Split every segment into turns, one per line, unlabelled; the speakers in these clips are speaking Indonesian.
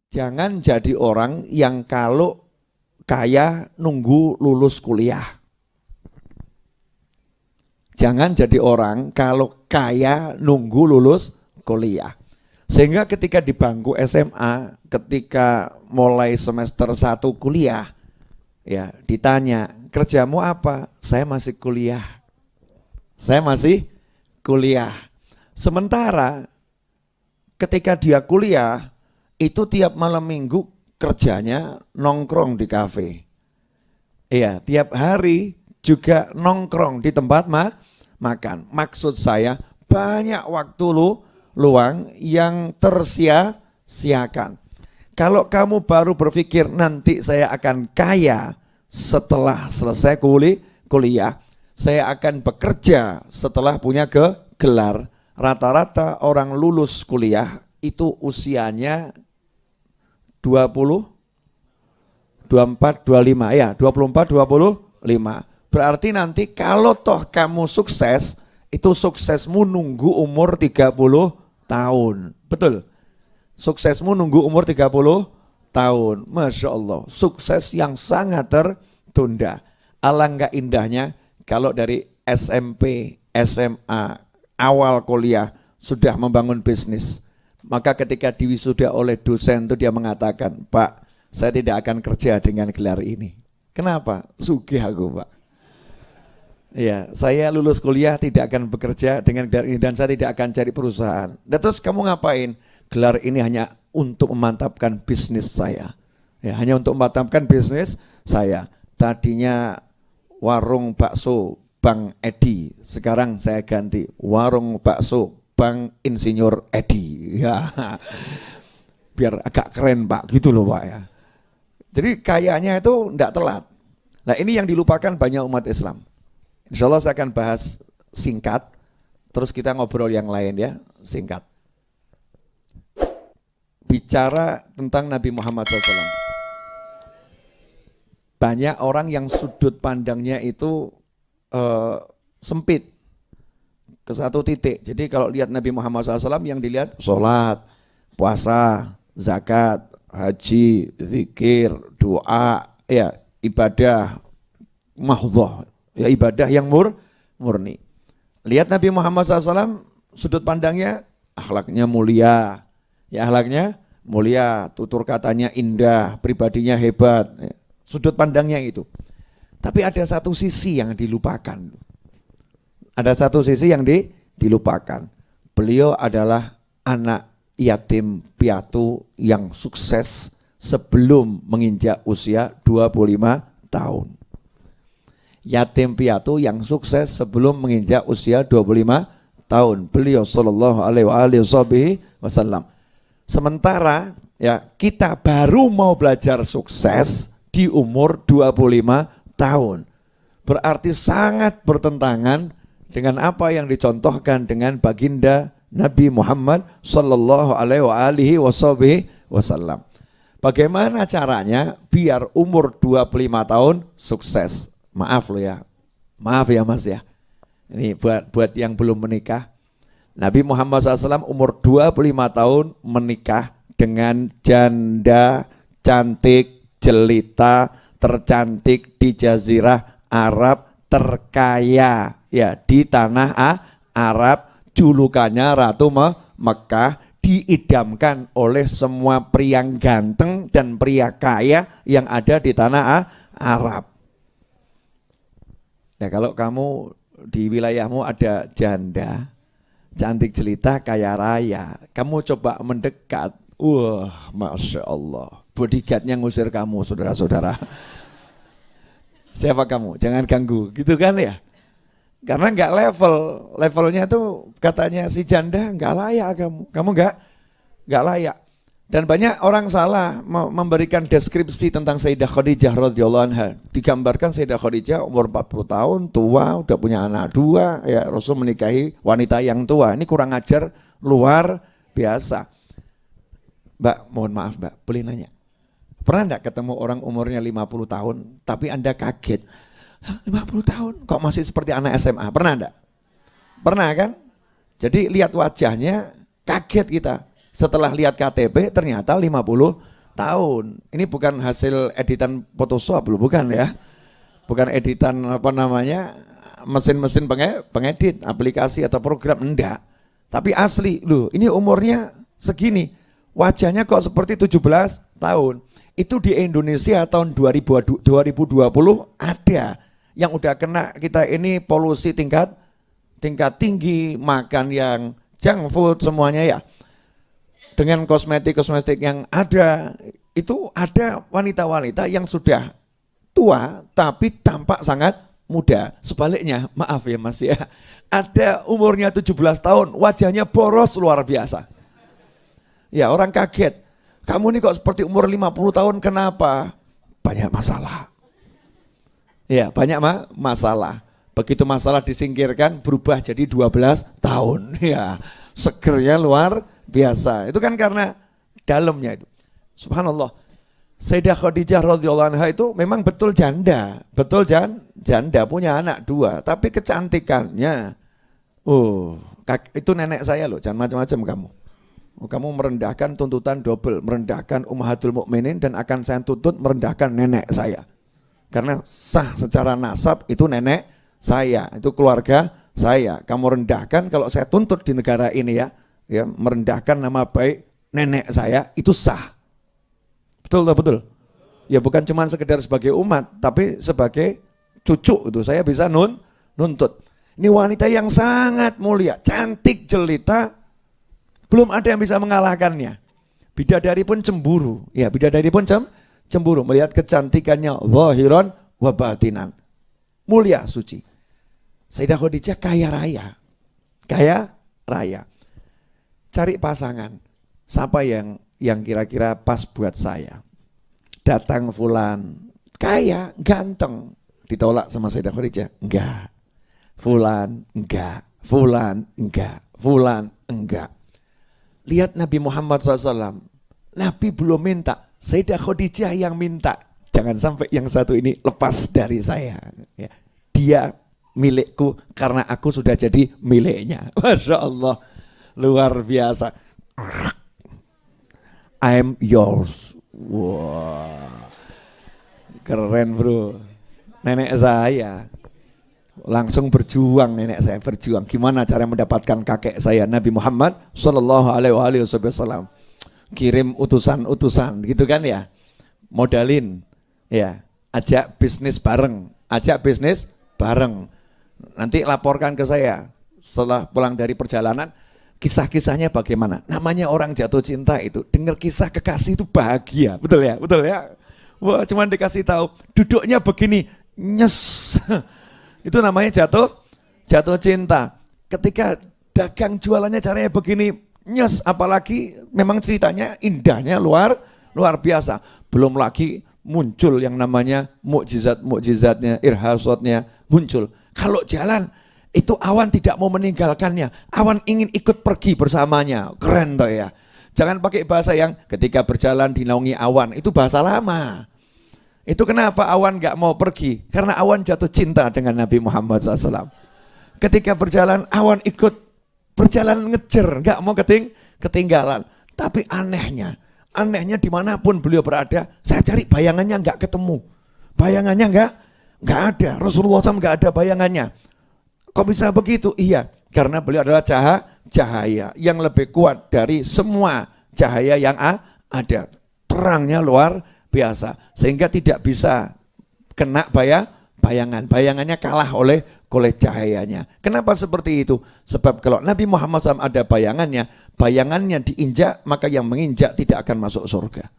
Jangan jadi orang yang kalau kaya nunggu lulus kuliah. Jangan jadi orang kalau kaya nunggu lulus kuliah. Sehingga ketika di bangku SMA, ketika mulai semester 1 kuliah, ya ditanya, kerjamu apa? Saya masih kuliah. Saya masih kuliah. Sementara ketika dia kuliah, itu tiap malam minggu kerjanya nongkrong di kafe. Iya, tiap hari juga nongkrong di tempat makan. Maksud saya banyak waktu luang yang tersia-siakan. Kalau kamu baru berpikir nanti saya akan kaya setelah selesai kuliah, saya akan bekerja setelah punya gelar. Rata-rata orang lulus kuliah itu usianya 20, 24, 25, ya 24, 25. Berarti nanti kalau toh kamu sukses, itu suksesmu nunggu umur 30 tahun. Betul? Suksesmu nunggu umur 30 tahun. Masya Allah, sukses yang sangat tertunda. Alangkah indahnya kalau dari SMP, SMA, awal kuliah sudah membangun bisnis. Maka ketika diwisuda oleh dosen itu dia mengatakan, Pak, saya tidak akan kerja dengan gelar ini. Kenapa? Sugih aku, Pak. Ya, saya lulus kuliah tidak akan bekerja dengan gelar ini dan saya tidak akan cari perusahaan. Dan terus kamu ngapain? Gelar ini hanya untuk memantapkan bisnis saya. Ya, hanya untuk memantapkan bisnis saya. Tadinya warung bakso Bang Edi, sekarang saya ganti warung bakso Bang Insinyur Edi. Ya. Biar agak keren Pak, gitu loh Pak ya. Jadi kayaknya itu enggak telat. Nah, ini yang dilupakan banyak umat Islam. Insya Allah saya akan bahas singkat, terus kita ngobrol yang lain ya, singkat. Bicara tentang Nabi Muhammad SAW. Banyak orang yang sudut pandangnya itu sempit ke satu titik. Jadi kalau lihat Nabi Muhammad SAW yang dilihat sholat, puasa, zakat, haji, zikir, doa, ya ibadah mahdhah. Ya ibadah yang murni. Lihat Nabi Muhammad SAW, sudut pandangnya akhlaknya mulia. Ya akhlaknya mulia, tutur katanya indah, pribadinya hebat. Ya, sudut pandangnya itu. Tapi ada satu sisi yang dilupakan. Ada satu sisi yang dilupakan. Beliau adalah anak yatim piatu yang sukses sebelum menginjak usia 25 tahun. Yatim piatu yang sukses sebelum menginjak usia 25 tahun. Beliau sallallahu alaihi wasallam. Sementara ya kita baru mau belajar sukses di umur 25 tahun. Berarti sangat bertentangan dengan apa yang dicontohkan dengan baginda Nabi Muhammad sallallahu alaihi wasallam. Bagaimana caranya biar umur 25 tahun sukses? Maaf loh ya, maaf ya mas ya. Ini buat yang belum menikah. Nabi Muhammad SAW umur 25 tahun menikah dengan janda cantik, jelita, tercantik di Jazirah Arab, terkaya ya di tanah Arab. Julukannya Ratu Mekah, diidamkan oleh semua pria ganteng dan pria kaya yang ada di tanah Arab. Nah kalau kamu di wilayahmu ada janda, cantik jelita, kaya raya, kamu coba mendekat, Masya Allah, bodyguardnya ngusir kamu saudara-saudara. Siapa kamu? Jangan ganggu, gitu kan ya? Karena nggak levelnya tuh katanya si janda nggak layak kamu nggak layak. Dan banyak orang salah memberikan deskripsi tentang Sayyidah Khadijah radhiyallahu anha. Digambarkan Sayyidah Khadijah umur 40 tahun, tua, udah punya anak 2, ya Rasul menikahi wanita yang tua. Ini kurang ajar luar biasa. Mbak, mohon maaf Mbak, boleh nanya. Pernah enggak ketemu orang umurnya 50 tahun tapi Anda kaget? 50 tahun kok masih seperti anak SMA? Pernah enggak? Pernah kan? Jadi lihat wajahnya kaget kita. Setelah lihat KTP ternyata 50 tahun. Ini bukan hasil editan Photoshop loh, bukan ya. Bukan editan mesin-mesin pengedit, aplikasi atau program, enggak. Tapi asli loh, ini umurnya segini. Wajahnya kok seperti 17 tahun. Itu di Indonesia tahun 2020 ada yang udah kena kita ini polusi tingkat tinggi, makan yang junk food semuanya ya. Dengan kosmetik yang ada, itu ada wanita-wanita yang sudah tua tapi tampak sangat muda. Sebaliknya, maaf ya Mas ya, ada umurnya 17 tahun, wajahnya boros luar biasa. Ya, orang kaget. Kamu ini kok seperti umur 50 tahun, kenapa? Banyak masalah. Ya, banyak masalah. Begitu masalah disingkirkan, berubah jadi 12 tahun. Ya, segernya luar biasa. Itu kan karena dalamnya itu. Subhanallah. Sayyidah Khadijah radhiyallahu anha itu memang betul janda. Betul janda, punya anak 2. Tapi kecantikannya, itu nenek saya loh, jangan macam-macam kamu. Kamu merendahkan tuntutan double, merendahkan Ummahatul Mukminin dan akan saya tuntut merendahkan nenek saya. Karena sah secara nasab itu nenek saya, itu keluarga saya. Kamu rendahkan kalau saya tuntut di negara ini ya merendahkan nama baik nenek saya itu sah. Betul. Ya bukan cuma sekedar sebagai umat, tapi sebagai cucu itu saya bisa nuntut. Ini wanita yang sangat mulia, cantik jelita, belum ada yang bisa mengalahkannya. Bidadari pun cemburu, ya bidadari pun cemburu melihat kecantikannya zahiran wa batinan. Mulia, suci. Sayyidah Khadijah kaya raya. Cari pasangan, siapa yang kira-kira pas buat saya. Datang fulan, kaya, ganteng, ditolak sama Sayyidah Khadijah, enggak. Fulan, enggak. Fulan, enggak. Fulan, enggak. Lihat Nabi Muhammad SAW, Nabi belum minta, Sayyidah Khadijah yang minta. Jangan sampai yang satu ini lepas dari saya. Ya. Dia milikku karena aku sudah jadi miliknya. Masya Allah. Luar biasa. I'm yours. Wah, keren bro. Nenek saya langsung berjuang, nenek saya berjuang. Gimana cara mendapatkan kakek saya Nabi Muhammad Sallallahu Alaihi Wasallam. Kirim utusan-utusan, gitu kan ya. Modalin, ya. Ajak bisnis bareng. Nanti laporkan ke saya setelah pulang dari perjalanan. Kisah-kisahnya bagaimana? Namanya orang jatuh cinta itu, dengar kisah kekasih itu bahagia, betul ya? Wah, cuman dikasih tahu, duduknya begini, nyes, itu namanya jatuh cinta. Ketika dagang jualannya caranya begini, nyes, apalagi memang ceritanya indahnya luar biasa. Belum lagi muncul yang namanya mukjizatnya, irhasatnya muncul. Kalau jalan, itu awan tidak mau meninggalkannya, awan ingin ikut pergi bersamanya. Keren toh ya. Jangan pakai bahasa yang ketika berjalan dinaungi awan, itu bahasa lama. Itu kenapa awan gak mau pergi? Karena awan jatuh cinta dengan Nabi Muhammad SAW. Ketika berjalan, awan ikut berjalan ngejar, gak mau ketinggalan. Tapi anehnya dimanapun beliau berada, saya cari bayangannya gak ketemu. Bayangannya gak ada, Rasulullah SAW gak ada bayangannya. Kok bisa begitu? Iya, karena beliau adalah cahaya yang lebih kuat dari semua cahaya yang ada. Terangnya luar biasa, sehingga tidak bisa kena bayangan. Bayangannya kalah oleh cahayanya. Kenapa seperti itu? Sebab kalau Nabi Muhammad SAW ada bayangannya diinjak, maka yang menginjak tidak akan masuk surga.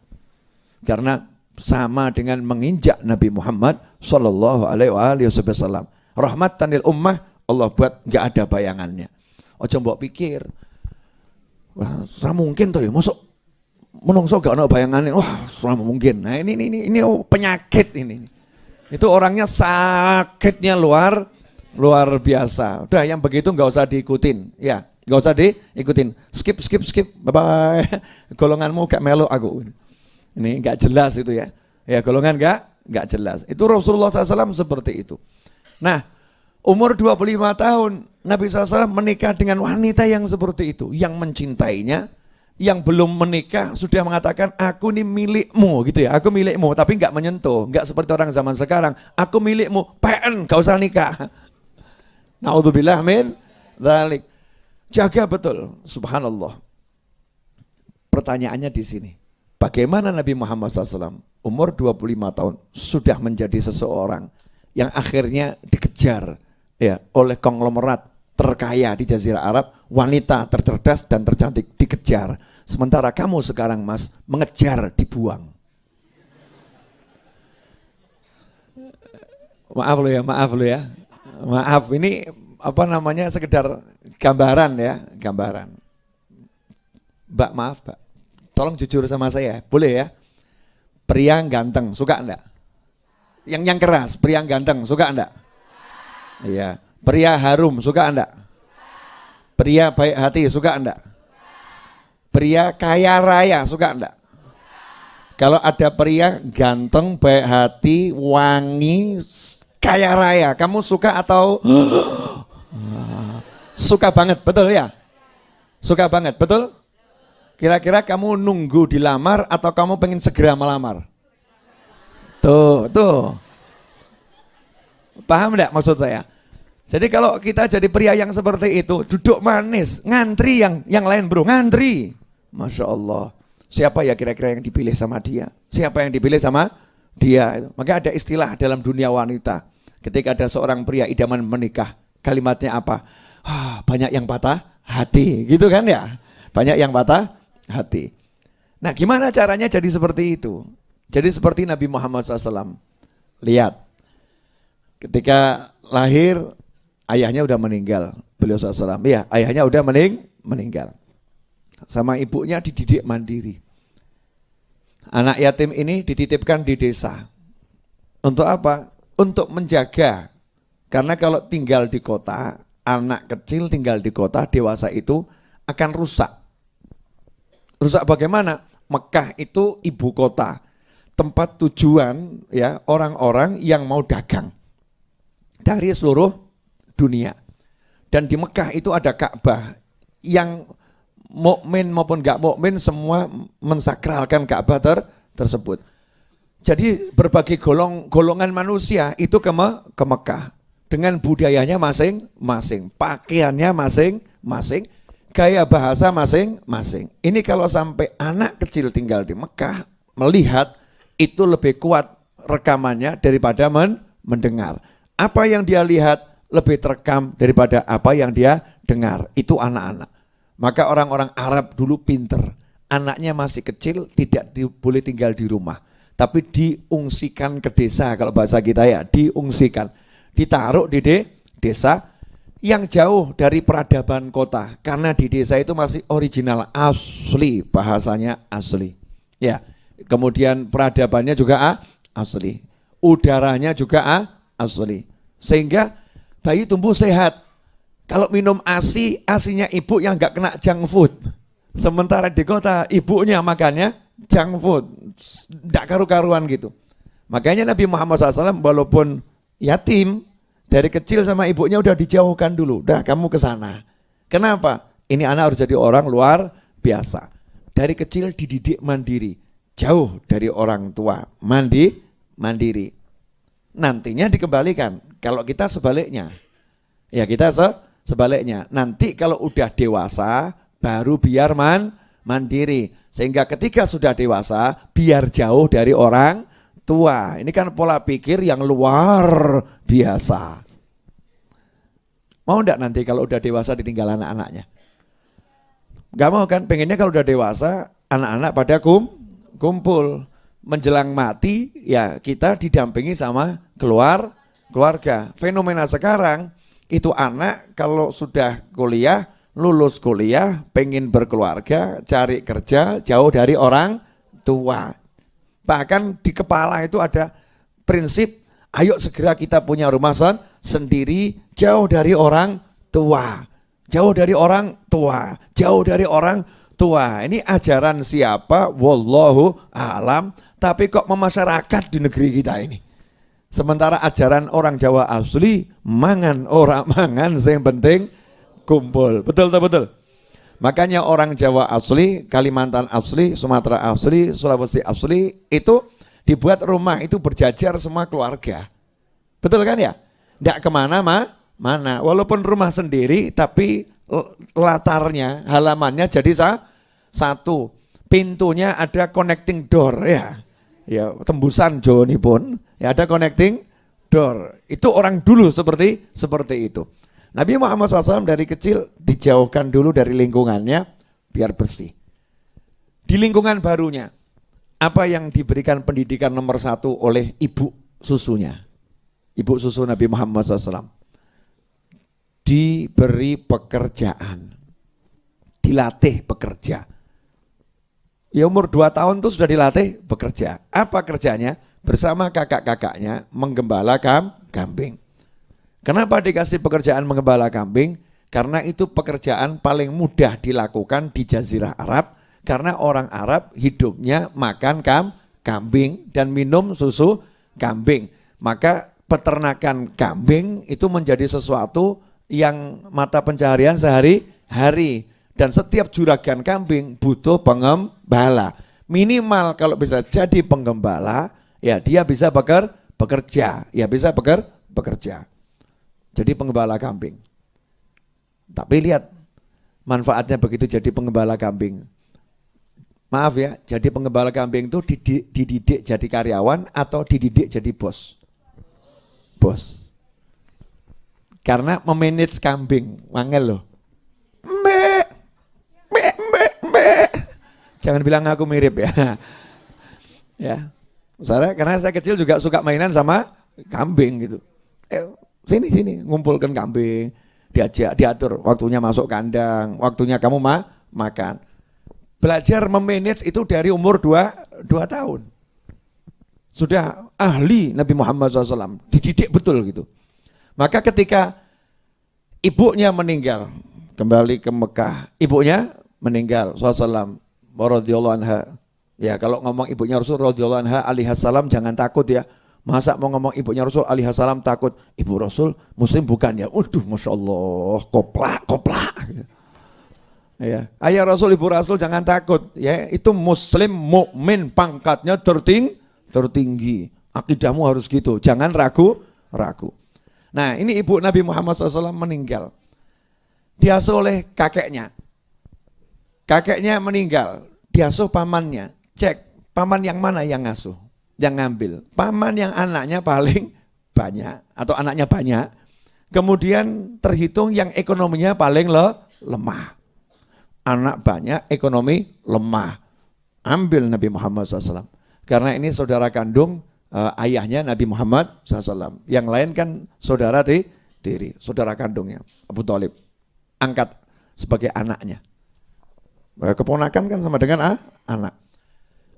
Karena sama dengan menginjak Nabi Muhammad SAW. Rahmatan lil ummah, Allah buat nggak ada bayangannya. Ojo mbok pikir, wah, ora mungkin toh ya, mosok menungso gak ada bayangannya. Wah, ora mungkin. Nah, ini penyakit ini. Itu orangnya sakitnya luar biasa. Udah yang begitu nggak usah diikutin, ya, nggak usah diikutin. Skip. Bye bye. Golonganmu gak melu aku. Ini nggak jelas itu ya. Ya golongan nggak jelas. Itu Rasulullah SAW seperti itu. Nah. Umur 25 tahun Nabi SAW menikah dengan wanita yang seperti itu, yang mencintainya, yang belum menikah sudah mengatakan aku ini milikmu gitu ya, aku milikmu, tapi nggak menyentuh, nggak seperti orang zaman sekarang, aku milikmu, PN, gak usah nikah. Naudzubillah min dzalik. Jaga betul, subhanallah. Pertanyaannya di sini, bagaimana Nabi Muhammad SAW umur 25 tahun sudah menjadi seseorang yang akhirnya dikejar ya oleh konglomerat terkaya di Jazirah Arab, wanita tercerdas dan tercantik dikejar. Sementara kamu sekarang Mas mengejar dibuang. Maaf lo ya, maaf ini apa namanya sekedar gambaran ya, gambaran. Mbak maaf Mbak, tolong jujur sama saya, boleh ya? Pria ganteng, suka enggak? Yang keras, pria ganteng, suka enggak? Iya. Pria harum, suka enggak? Pria baik hati, suka enggak? Pria kaya raya, suka enggak? Kalau ada pria ganteng, baik hati, wangi, kaya raya, kamu suka atau suka banget, betul ya? Suka banget, betul? Kira-kira kamu nunggu dilamar atau kamu pengen segera melamar? Tuh. Paham enggak maksud saya? Jadi kalau kita jadi pria yang seperti itu, duduk manis, ngantri yang lain bro, ngantri. Masya Allah. Siapa ya kira-kira yang dipilih sama dia? Siapa yang dipilih sama dia? Maka ada istilah dalam dunia wanita. Ketika ada seorang pria idaman menikah, kalimatnya apa? Banyak yang patah hati, gitu kan ya? Banyak yang patah hati. Nah gimana caranya jadi seperti itu? Jadi seperti Nabi Muhammad SAW. Lihat, ketika lahir, ayahnya udah meninggal, beliau SAW. Ya, ayahnya udah meninggal. Sama ibunya dididik mandiri. Anak yatim ini dititipkan di desa. Untuk apa? Untuk menjaga. Karena kalau tinggal di kota, anak kecil tinggal di kota, dewasa itu akan rusak. Rusak bagaimana? Mekah itu ibu kota, tempat tujuan ya orang-orang yang mau dagang dari seluruh dunia. Dan di Mekah itu ada Ka'bah yang mukmin maupun gak mukmin semua mensakralkan Ka'bah tersebut. Jadi berbagai golongan manusia itu ke Mekah dengan budayanya masing-masing, pakaiannya masing-masing, gaya bahasa masing-masing. Ini kalau sampai anak kecil tinggal di Mekah melihat itu lebih kuat rekamannya daripada mendengar. Apa yang dia lihat lebih terekam daripada apa yang dia dengar. Itu anak-anak. Maka orang-orang Arab dulu pinter. Anaknya masih kecil tidak boleh tinggal di rumah. Tapi diungsikan ke desa, kalau bahasa kita ya, diungsikan. Ditaruh di desa yang jauh dari peradaban kota. Karena di desa itu masih original, asli, bahasanya asli. Ya, kemudian peradabannya juga asli. Udaranya juga asli. Sehingga bayi tumbuh sehat. Kalau minum ASI, ASInya ibu yang gak kena junk food. Sementara di kota ibunya makannya junk food. Gak karu-karuan gitu. Makanya Nabi Muhammad SAW walaupun yatim, dari kecil sama ibunya udah dijauhkan dulu. Udah kamu ke sana. Kenapa? Ini anak harus jadi orang luar biasa. Dari kecil dididik mandiri. Jauh dari orang tua. Mandiri. Nantinya dikembalikan. Kalau kita sebaliknya. Ya kita sebaliknya. Nanti kalau udah dewasa baru biar mandiri. Sehingga ketika sudah dewasa biar jauh dari orang tua. Ini kan pola pikir yang luar biasa. Mau enggak nanti kalau udah dewasa ditinggal anak-anaknya? Gak mau kan? Pengennya kalau udah dewasa anak-anak pada kumpul. Menjelang mati ya kita didampingi sama keluarga. Fenomena sekarang itu anak kalau sudah kuliah, lulus kuliah, pengen berkeluarga, cari kerja jauh dari orang tua. Bahkan di kepala itu ada prinsip, ayo segera kita punya rumah sendiri, jauh dari orang tua. Jauh dari orang tua. Ini ajaran siapa? Wallahu a'lam. Tapi kok memasyarakat di negeri kita ini. Sementara ajaran orang Jawa asli, mangan orang mangan, yang penting kumpul. Betul. Makanya orang Jawa asli, Kalimantan asli, Sumatera asli, Sulawesi asli itu dibuat rumah itu berjajar semua keluarga. Betul kan ya? Tidak kemana-mana. Walaupun rumah sendiri tapi latarnya, halamannya jadi satu. Pintunya ada connecting door ya. Ya, tembusan Joni pun ya ada connecting door. Itu orang dulu seperti itu. Nabi Muhammad SAW dari kecil dijauhkan dulu dari lingkungannya biar bersih. Di lingkungan barunya, apa yang diberikan pendidikan nomor 1 oleh ibu susunya? Ibu susu Nabi Muhammad SAW. Diberi pekerjaan, dilatih bekerja. Ya umur 2 tahun itu sudah dilatih bekerja. Apa kerjanya? Bersama kakak-kakaknya menggembala kambing. Kenapa dikasih pekerjaan menggembala kambing? Karena itu pekerjaan paling mudah dilakukan di Jazirah Arab. Karena orang Arab hidupnya makan kambing dan minum susu kambing. Maka peternakan kambing itu menjadi sesuatu yang mata pencaharian sehari-hari. Dan setiap juragan kambing butuh penggembala. Minimal kalau bisa jadi penggembala, ya dia bisa bekerja. Ya bisa bekerja. Jadi penggembala kambing. Tapi lihat manfaatnya begitu jadi penggembala kambing. Maaf ya, jadi penggembala kambing itu dididik jadi karyawan atau dididik jadi bos? Bos. Karena memanage kambing, wangel loh. Mbak. Jangan bilang aku mirip ya. Ya. Karena saya kecil juga suka mainan sama kambing gitu. Sini ngumpulkan kambing, diatur waktunya masuk kandang, waktunya kamu makan. Belajar memanage itu dari umur 2 tahun. Sudah ahli Nabi Muhammad SAW, dididik betul gitu. Maka ketika ibunya meninggal, kembali ke Mekah, ibunya meninggal SAW, radhiyallahu anha. Ya kalau ngomong ibunya Rasul radhiyallahu anha alaihi salam jangan takut ya. Masa mau ngomong ibunya Rasul alaihi salam takut? Ibu Rasul muslim bukan ya? Waduh, Masya Allah, koplak. Ya, ayah Rasul, ibu Rasul jangan takut. Ya, itu muslim, mukmin, pangkatnya tertinggi. Akidahmu harus gitu, jangan ragu. Nah, ini ibu Nabi Muhammad SAW meninggal. Diasuh oleh kakeknya. Kakeknya meninggal, diasuh pamannya. Cek, paman yang mana yang ngasuh? Yang ngambil, paman yang anaknya paling banyak atau anaknya banyak, kemudian terhitung yang ekonominya paling lemah. Anak banyak, ekonomi lemah. Ambil Nabi Muhammad SAW. Karena ini saudara kandung ayahnya Nabi Muhammad SAW. Yang lain kan saudara tiri, saudara kandungnya Abu Thalib. Angkat sebagai anaknya. Keponakan kan sama dengan anak.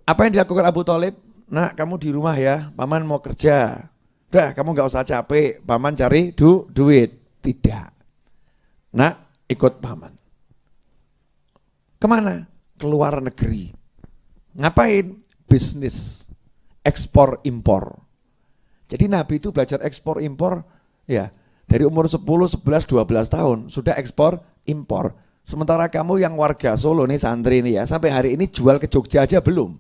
Apa yang dilakukan Abu Thalib? Nak, kamu di rumah ya, paman mau kerja. Udah, kamu gak usah capek, paman cari duit. Tidak. Nak, ikut paman. Kemana? Keluar negeri. Ngapain? Bisnis. Ekspor impor. Jadi Nabi itu belajar ekspor impor ya dari umur 10, 11, 12 tahun sudah ekspor impor. Sementara kamu yang warga Solo nih, santri nih ya, sampai hari ini jual ke Jogja aja belum.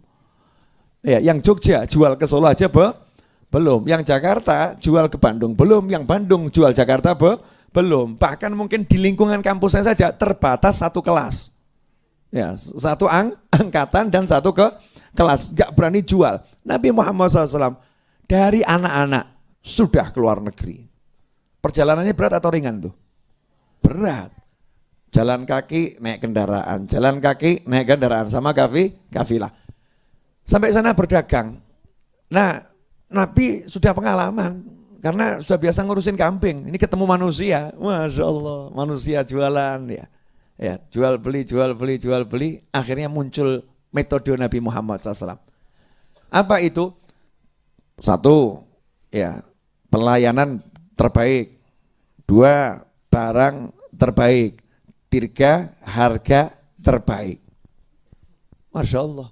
Ya, yang Jogja jual ke Solo aja belum. Yang Jakarta jual ke Bandung belum. Yang Bandung jual Jakarta belum. Bahkan mungkin di lingkungan kampusnya saja terbatas satu kelas. Ya, satu angkatan dan satu kelas. Gak berani jual. Nabi Muhammad SAW dari anak-anak sudah keluar negeri. Perjalanannya berat atau ringan tuh? Berat. Jalan kaki naik kendaraan. Jalan kaki naik kendaraan sama kafilah. Sampai sana berdagang. Nah, Nabi sudah pengalaman karena sudah biasa ngurusin kambing. Ini ketemu manusia, Masya Allah, manusia jualan ya. Ya, jual beli. Akhirnya muncul metode Nabi Muhammad SAW. Apa itu? 1, ya, pelayanan terbaik. 2, barang terbaik. 3, harga terbaik. Masya Allah.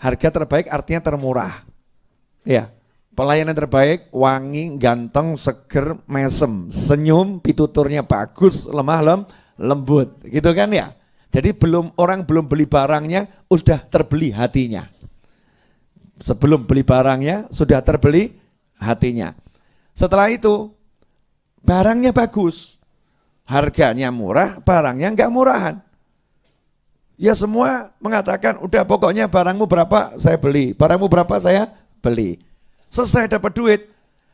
Harga terbaik artinya termurah. Ya, pelayanan terbaik, wangi, ganteng, seger, mesem, senyum, pituturnya bagus, lemah lembut, gitu kan ya. Jadi orang belum beli barangnya sudah terbeli hatinya. Sebelum beli barangnya sudah terbeli hatinya. Setelah itu barangnya bagus, harganya murah, barangnya enggak murahan. Ya semua mengatakan udah pokoknya barangmu berapa saya beli, barangmu berapa saya beli. Selesai dapat duit,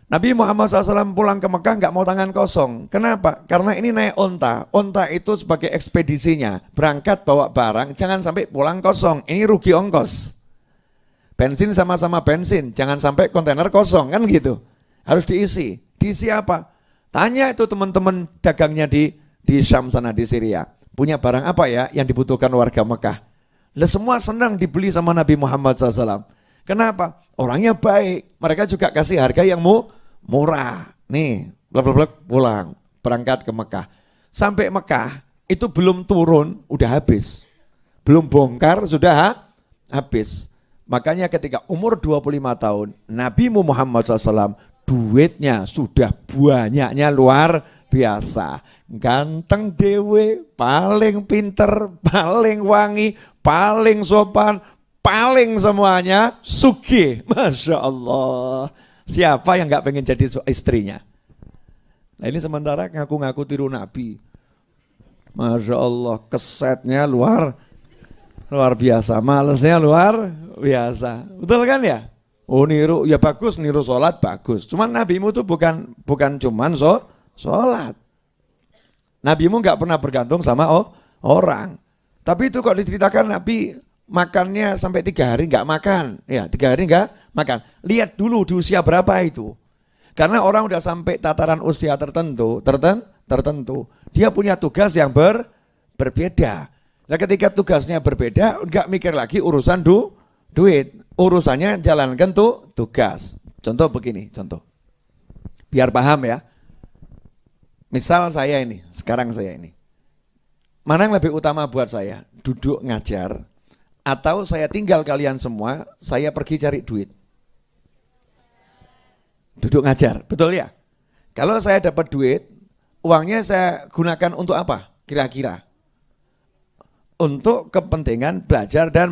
Nabi Muhammad SAW pulang ke Mekah nggak mau tangan kosong. Kenapa? Karena ini naik onta. Onta itu sebagai ekspedisinya. Berangkat bawa barang, jangan sampai pulang kosong. Ini rugi ongkos. Bensin sama-sama bensin, jangan sampai kontainer kosong, kan gitu. Harus diisi. Diisi apa? Tanya itu teman-teman dagangnya di Syam sana, di Syria. Punya barang apa ya yang dibutuhkan warga Mekah? Lah semua senang dibeli sama Nabi Muhammad SAW. Kenapa? Orangnya baik. Mereka juga kasih harga yang murah. Nih, blak pulang, berangkat ke Mekah. Sampai Mekah, itu belum turun, udah habis. Belum bongkar, sudah habis. Makanya ketika umur 25 tahun, Nabi Muhammad SAW, duitnya sudah banyaknya luar biasa. Ganteng dewe, paling pinter, paling wangi, paling sopan, paling semuanya sugih. Masya Allah. Siapa yang gak pengen jadi istrinya? Nah ini sementara ngaku-ngaku tiru Nabi. Masya Allah, kesetnya luar biasa, malesnya luar biasa. Betul kan ya? Oh niru, ya bagus, niru sholat bagus. Cuman nabimu tuh bukan cuman sholat. Nabimu gak pernah bergantung sama orang. Tapi itu kok diceritakan Nabi makannya sampai 3 hari nggak makan, ya 3 hari nggak makan. Lihat dulu di usia berapa itu. Karena orang udah sampai tataran usia tertentu, dia punya tugas yang berbeda. Nah ketika tugasnya berbeda, nggak mikir lagi urusan duit, urusannya jalankan tuh tugas. Contoh begini, biar paham ya. Misal sekarang saya ini, mana yang lebih utama buat saya? Duduk ngajar, atau saya tinggal kalian semua, saya pergi cari duit? Duduk ngajar, betul ya? Kalau saya dapat duit, uangnya saya gunakan untuk apa? Kira-kira untuk kepentingan belajar dan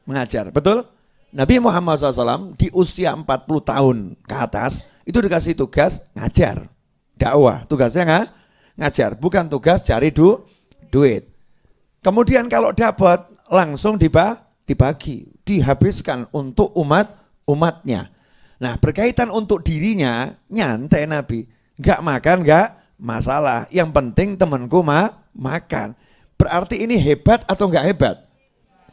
mengajar, betul? Nabi Muhammad SAW di usia 40 tahun ke atas, itu dikasih tugas ngajar, dakwah, tugasnya ngajar, bukan tugas cari duit. Kemudian kalau dapat, langsung dibagi, dihabiskan untuk umatnya. Nah berkaitan untuk dirinya, nyantai Nabi, nggak makan nggak masalah, yang penting temanku makan. Berarti ini hebat atau nggak hebat?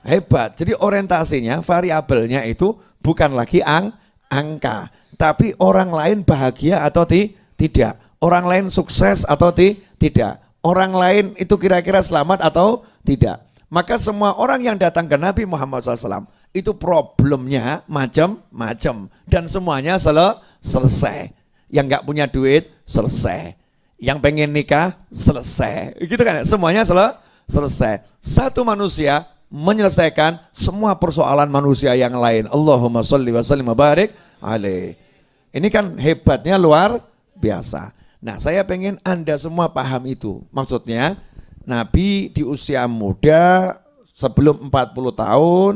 Hebat. Jadi orientasinya, variabelnya itu bukan lagi angka, tapi orang lain bahagia atau tidak, orang lain sukses atau tidak, orang lain itu kira-kira selamat atau tidak. Maka semua orang yang datang ke Nabi Muhammad SAW itu problemnya macam-macam dan semuanya selesai. Yang nggak punya duit selesai, yang pengen nikah selesai, gitu kan? Semuanya selesai. Satu manusia menyelesaikan semua persoalan manusia yang lain. Allahumma sholli wa sallim wa barik alaih. Ini kan hebatnya luar biasa. Nah saya pengen Anda semua paham itu. Maksudnya Nabi di usia muda sebelum 40 tahun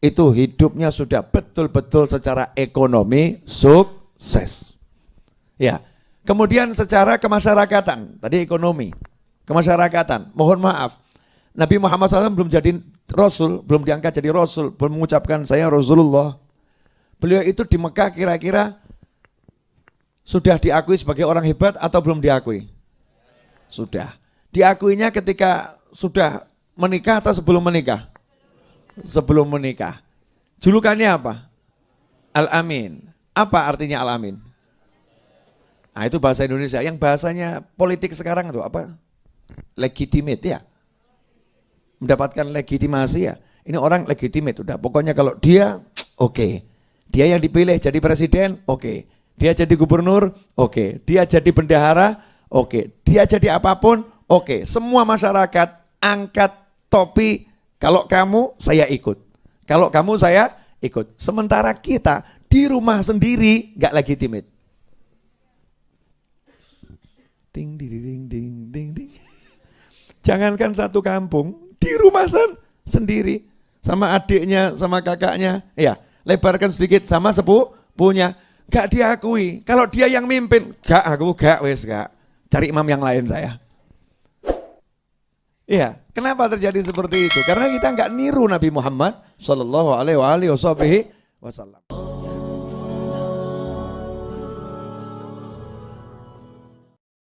itu hidupnya sudah betul-betul secara ekonomi sukses. Ya. Kemudian secara kemasyarakatan, tadi ekonomi, kemasyarakatan, mohon maaf, Nabi Muhammad SAW belum jadi Rasul, belum diangkat jadi Rasul, belum mengucapkan saya Rasulullah. Beliau itu di Mekah kira-kira sudah diakui sebagai orang hebat atau belum diakui? Sudah. Diakuinya ketika sudah menikah atau sebelum menikah? Sebelum menikah. Julukannya apa? Al-Amin. Apa artinya Al-Amin? Nah itu bahasa Indonesia. Yang bahasanya politik sekarang itu apa? Legitimate ya. Mendapatkan legitimasi ya. Ini orang legitimate udah. Pokoknya kalau dia oke. Dia yang dipilih jadi presiden, oke. Dia jadi gubernur, oke. Dia jadi bendahara, oke. Dia jadi apapun, oke. Semua masyarakat angkat topi, kalau kamu saya ikut. Kalau kamu saya ikut. Sementara kita di rumah sendiri gak legitimate. Ding ding ding ding ding ding. Jangankan satu kampung, di rumah sendiri sama adiknya, sama kakaknya, ya lebarkan sedikit sama sepupunya, gak diakui. Kalau dia yang mimpin, gak wes gak, cari imam yang lain saya. Iya, kenapa terjadi seperti itu? Karena kita nggak niru Nabi Muhammad Shallallahu Alaihi Wasallam.